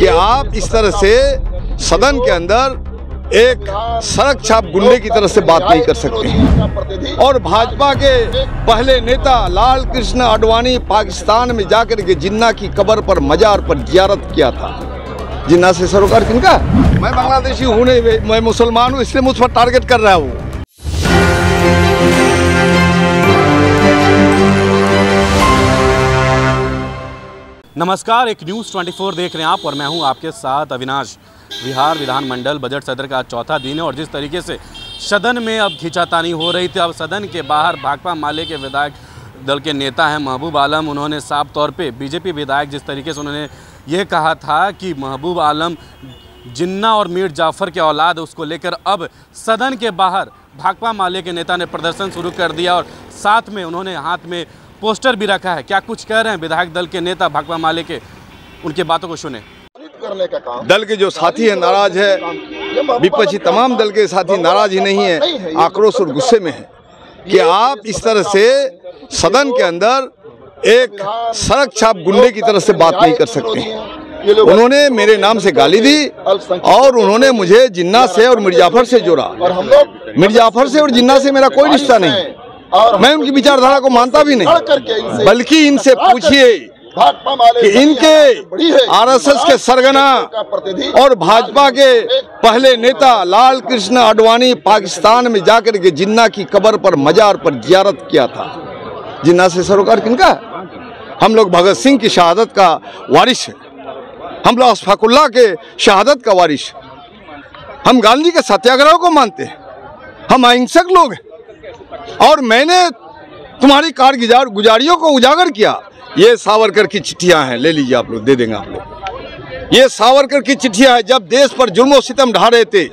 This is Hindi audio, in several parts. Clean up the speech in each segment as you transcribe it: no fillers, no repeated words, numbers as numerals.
कि आप इस तरह से सदन के अंदर एक सड़क छाप गुंडे की तरह से बात नहीं कर सकते। और भाजपा के पहले नेता लाल कृष्ण आडवाणी पाकिस्तान में जाकर के जिन्ना की कब्र पर मजार पर जियारत किया था। जिन्ना से सरोकार किनका? मैं बांग्लादेशी हूँ नहीं, मैं मुसलमान हूँ, इसलिए मुझ पर टारगेट कर रहा हूँ। नमस्कार, एक न्यूज़ 24 देख रहे हैं आप और मैं हूं आपके साथ अविनाश। बिहार विधानमंडल बजट सत्र का चौथा दिन है और जिस तरीके से सदन में अब खींचातानी हो रही थी, अब सदन के बाहर भाकपा माले के विधायक दल के नेता हैं महबूब आलम, उन्होंने साफ तौर पे बीजेपी विधायक जिस तरीके से उन्होंने ये कहा था कि महबूब आलम जिन्ना और मीर जाफ़र के औलाद, उसको लेकर अब सदन के बाहर भाकपा माले के नेता ने प्रदर्शन शुरू कर दिया और साथ में उन्होंने हाथ में पोस्टर भी रखा है। क्या कुछ कह रहे हैं विधायक दल के नेता भाकपा माले के, उनकी बातों को सुने। दल के जो साथी हैं नाराज है, विपक्षी तमाम दल के साथी नाराज ही नहीं है, आक्रोश और गुस्से में है कि आप इस तरह से सदन के अंदर एक सड़क छाप गुंडे की तरह से बात नहीं कर सकते। उन्होंने मेरे नाम से गाली दी और उन्होंने मुझे जिन्ना से और मीर जाफ़र से जोड़ा। मीर जाफ़र से और जिन्ना से मेरा कोई रिश्ता नहीं, मैं उनकी विचारधारा को मानता भी नहीं, बल्कि इनसे पूछिए कि इनके आरएसएस के सरगना और भाजपा के पहले नेता लाल कृष्ण आडवाणी पाकिस्तान में जाकर के जिन्ना की कब्र पर मजार पर जियारत किया था। जिन्ना से सरोकार किनका? हम लोग भगत सिंह की शहादत का वारिस है, हम लोग अशफाकुल्लाह के शहादत का वारिस, हम गांधी के सत्याग्रह को मानते हैं, हम अहिंसक लोग हैं। और मैंने तुम्हारी कारगुजारियों को उजागर किया। ये सावरकर की चिट्ठियां हैं, ले लीजिए, आप लोग दे देंगे आप लोग। ये सावरकर की चिट्ठियां हैं, जब देश पर जुल्म और सितम ढा रहे थे,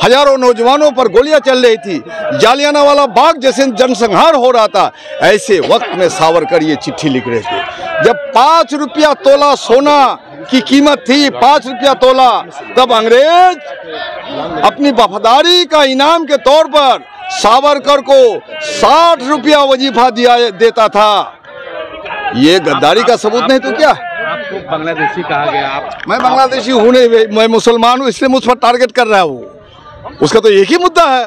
हजारों नौजवानों पर गोलियां चल रही थी, जालियानवाला बाग जैसे जनसंहार हो रहा था, ऐसे वक्त में सावरकर ये चिट्ठी लिख रहे थे। जब 5 रुपया तोला सोना की कीमत थी, 5 रुपया तोला, तब अंग्रेज अपनी वफादारी का इनाम के तौर पर सावरकर को 60 रुपया वजीफा देता था। ये गद्दारी का सबूत नहीं तो क्या? आपको बांग्लादेशी कहा गया। मैं बांग्लादेशी हूँ नहीं, मैं मुसलमान हूँ, इसलिए मुझ पर टारगेट कर रहा हूँ। उसका तो एक ही मुद्दा है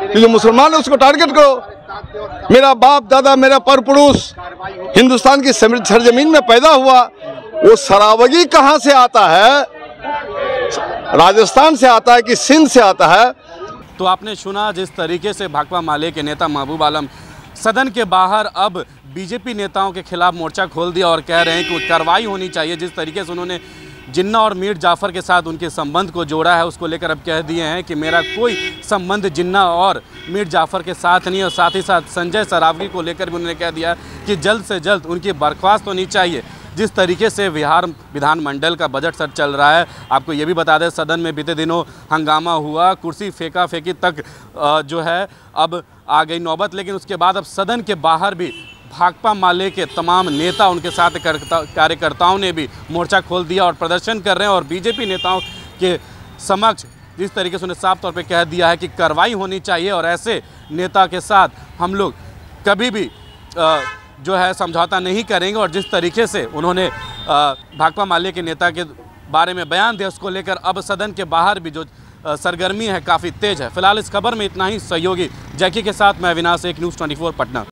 कि जो मुसलमान है उसको टारगेट करो। मेरा बाप दादा, मेरा परपुरुष हिंदुस्तान की सरजमीन में पैदा हुआ, वो शराबगी कहाँ से आता है? राजस्थान से आता है कि सिंध से आता है? तो आपने सुना जिस तरीके से भाकपा माले के नेता महबूब आलम सदन के बाहर अब बीजेपी नेताओं के खिलाफ मोर्चा खोल दिया और कह रहे हैं कि कार्रवाई होनी चाहिए। जिस तरीके से उन्होंने जिन्ना और मीर जाफ़र के साथ उनके संबंध को जोड़ा है, उसको लेकर अब कह दिए हैं कि मेरा कोई संबंध जिन्ना और मीर जाफ़र के साथ नहीं है। और साथ ही साथ संजय सरावगी को लेकर भी उन्होंने कह दिया कि जल्द से जल्द उनकी बर्खास्त होनी चाहिए। जिस तरीके से बिहार विधानमंडल का बजट सत्र चल रहा है, आपको ये भी बता दें सदन में बीते दिनों हंगामा हुआ, कुर्सी फेंका फेंकी तक जो है अब आ गई नौबत। लेकिन उसके बाद अब सदन के बाहर भी भाकपा माले के तमाम नेता, उनके साथ कार्यकर्ताओं ने भी मोर्चा खोल दिया और प्रदर्शन कर रहे हैं। और बीजेपी नेताओं के समक्ष जिस तरीके से उन्हें साफ तौर पे कह दिया है कि कार्रवाई होनी चाहिए और ऐसे नेता के साथ हम लोग कभी भी जो है समझौता नहीं करेंगे। और जिस तरीके से उन्होंने भाकपा माले के नेता के बारे में बयान दिया, उसको लेकर अब सदन के बाहर भी जो सरगर्मी है काफ़ी तेज है। फिलहाल इस खबर में इतना ही। सहयोगी जैकी के साथ मैं अविनाश, एक न्यूज़ 24 पटना।